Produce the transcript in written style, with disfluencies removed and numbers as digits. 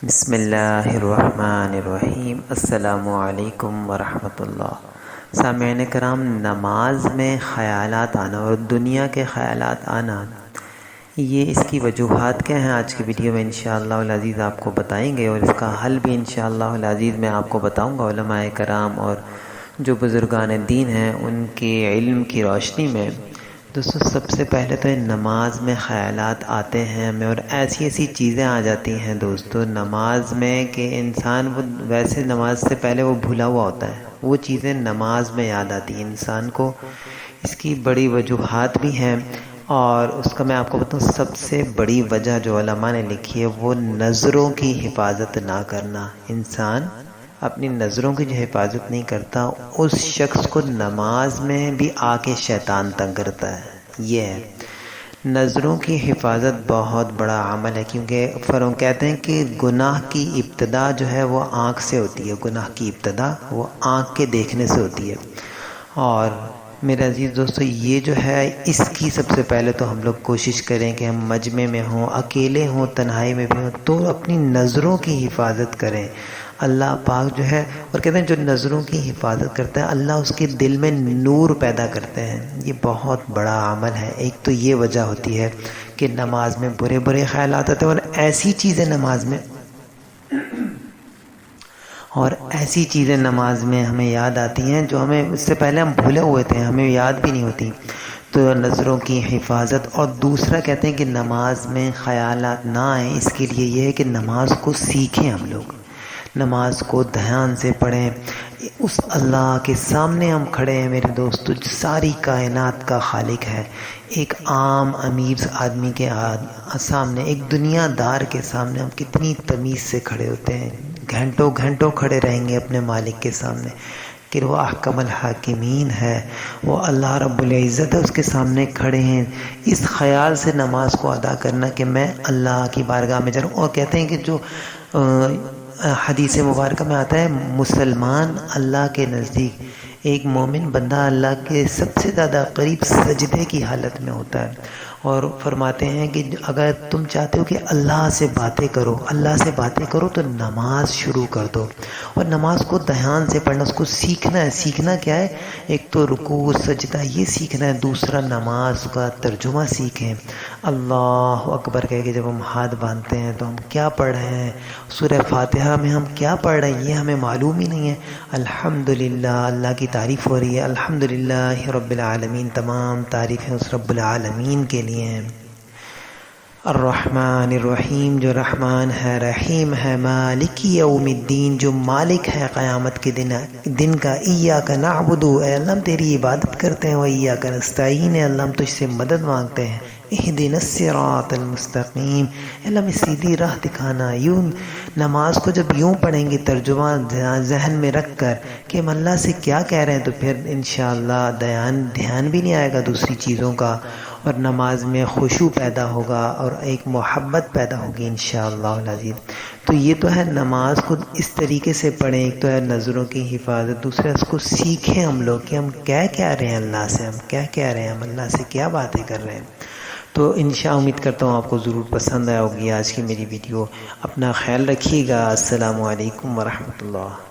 بسم اللہ الرحمن الرحیم۔ السلام علیکم ورحمۃ اللہ۔ سامعین کرام، نماز میں خیالات آنا اور دنیا کے خیالات آنا، یہ اس کی وجوہات کیا ہیں آج کی ویڈیو میں انشاءاللہ العزیز آپ کو بتائیں گے، اور اس کا حل بھی انشاءاللہ العزیز میں آپ کو بتاؤں گا علماء کرام اور جو بزرگان دین ہیں ان کے علم کی روشنی میں۔ دوستو، سب سے پہلے تو نماز میں خیالات آتے ہیں ہمیں، اور ایسی ایسی چیزیں آ جاتی ہیں دوستو نماز میں کہ انسان وہ ویسے نماز سے پہلے وہ بھولا ہوا ہوتا ہے، وہ چیزیں نماز میں یاد آتی ہیں انسان کو۔ اس کی بڑی وجوہات بھی ہیں، اور اس کا میں آپ کو بتاؤں سب سے بڑی وجہ جو علماء نے لکھی ہے وہ نظروں کی حفاظت نہ کرنا۔ انسان اپنی نظروں کی جو حفاظت نہیں کرتا، اس شخص کو نماز میں بھی آ کے شیطان تنگ کرتا ہے۔ یہ ہے نظروں کی حفاظت بہت بڑا عمل ہے، کیونکہ فرون کہتے ہیں کہ گناہ کی ابتدا جو ہے وہ آنکھ سے ہوتی ہے، گناہ کی ابتدا وہ آنکھ کے دیکھنے سے ہوتی ہے۔ اور میرے عزیز دوستو، یہ جو ہے اس کی سب سے پہلے تو ہم لوگ کوشش کریں کہ ہم مجمع میں ہوں، اکیلے ہوں، تنہائی میں بھی ہوں، تو اپنی نظروں کی حفاظت کریں۔ اللہ پاک جو ہے، اور کہتے ہیں جو نظروں کی حفاظت کرتا ہے اللہ اس کے دل میں نور پیدا کرتے ہیں۔ یہ بہت بڑا عمل ہے۔ ایک تو یہ وجہ ہوتی ہے کہ نماز میں برے برے خیالات آتے ہیں، اور ایسی چیزیں نماز میں ہمیں یاد آتی ہیں جو ہمیں اس سے پہلے ہم بھولے ہوئے تھے، ہمیں یاد بھی نہیں ہوتی۔ تو نظروں کی حفاظت، اور دوسرا کہتے ہیں کہ نماز میں خیالات نہ آئیں، اس کے لیے یہ ہے کہ نماز کو سیکھیں ہم لوگ، نماز کو دھیان سے پڑھیں۔ اس اللہ کے سامنے ہم کھڑے ہیں میرے دوستو، جو ساری کائنات کا خالق ہے، ایک عام امیر آدمی کے سامنے، ایک دنیا دار کے سامنے ہم کتنی تمیز سے کھڑے ہوتے ہیں، گھنٹوں گھنٹوں کھڑے رہیں گے اپنے مالک کے سامنے، کہ وہ احکم الحاکمین ہے، وہ اللہ رب العزت ہے، اس کے سامنے کھڑے ہیں۔ اس خیال سے نماز کو ادا کرنا کہ میں اللہ کی بارگاہ میں جا رہا ہوں۔ اور کہتے ہیں کہ جو حدیث مبارکہ میں آتا ہے، مسلمان اللہ کے نزدیک، ایک مومن بندہ اللہ کے سب سے زیادہ قریب سجدے کی حالت میں ہوتا ہے، اور فرماتے ہیں کہ اگر تم چاہتے ہو کہ اللہ سے باتیں کرو تو نماز شروع کر دو، اور نماز کو دھیان سے پڑھنا، اس کو سیکھنا ہے۔ سیکھنا کیا ہے؟ ایک تو رکوع سجدہ یہ سیکھنا ہے، دوسرا نماز کا ترجمہ سیکھیں۔ اللہ اکبر کہہ کے جب ہم ہاتھ باندھتے ہیں تو ہم کیا پڑھ رہے ہیں، سورہ فاتحہ میں ہم کیا پڑھ رہے ہیں یہ ہمیں معلوم ہی نہیں ہے۔ الحمدللہ، اللہ کی تعریف ہو رہی ہے، الحمدللہ رب العالمین، تمام تعریفیں اس رب العالمین کے لیے ہیں۔ الرحمن الرحیم، جو رحمان ہے رحیم ہے، مالک یوم الدین، جو مالک ہے قیامت کے دن کا، ایاک نعبد، اے اللہ ہم تیری عبادت کرتے ہیں، و ایاک نستعین، اے اللہ ہم تجھ سے مدد مانگتے ہیں، اہدنا الصراط المستقیم، اے اللہ ہمیں سیدھی راہ دکھانا۔ یوں نماز کو جب یوں پڑھیں گے ترجمہ ذہن میں رکھ کر کہ ہم اللہ سے کیا کہہ رہے ہیں، تو پھر انشاءاللہ دھیان بھی نہیں آئے گا دوسری چیزوں کا، اور نماز میں خشوع پیدا ہوگا اور ایک محبت پیدا ہوگی انشاءاللہ العزیز۔ تو یہ تو ہے نماز کو اس طریقے سے پڑھیں، ایک تو ہے نظروں کی حفاظت، دوسرا اس کو سیکھیں ہم لوگ کہ ہم کیا کہہ رہے ہیں اللہ سے، ہم کیا کہہ رہے ہیں، ہم اللہ سے کیا باتیں کر رہے ہیں۔ تو امید کرتا ہوں آپ کو ضرور پسند آئے ہوگی آج کی میری ویڈیو۔ اپنا خیال رکھیے گا۔ السلام علیکم ورحمۃ اللہ۔